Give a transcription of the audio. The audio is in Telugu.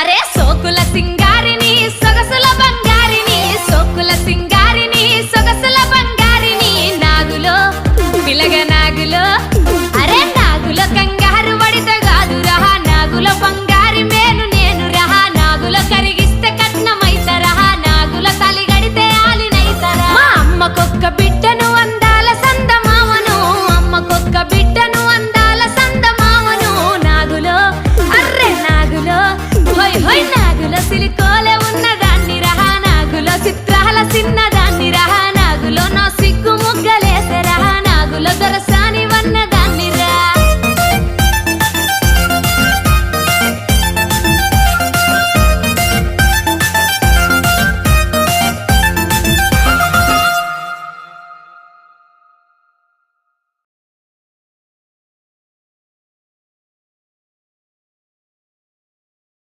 అరే సోకుల సింగారిని సొగసుల బంగారిని సోకుల సింగారిని సొగసుల బంగారిని నాగులో పిలగ నాగులో అరే నాగుల కంగారు వడిత కాదు రహా నాగుల బంగారి మేను నేను రహా నాగుల కరిగిస్తే కట్నమైతరహా నాగుల తలి గడితే ఆలినైతరా మా అమ్మకొక్క బిడ్డను అందాల సందమావను అమ్మకొక్క బిడ్డను అందాల సందమావను నాగులో అర్రె నాగులో హోయ్ హోయ్ నాగుల సిలిక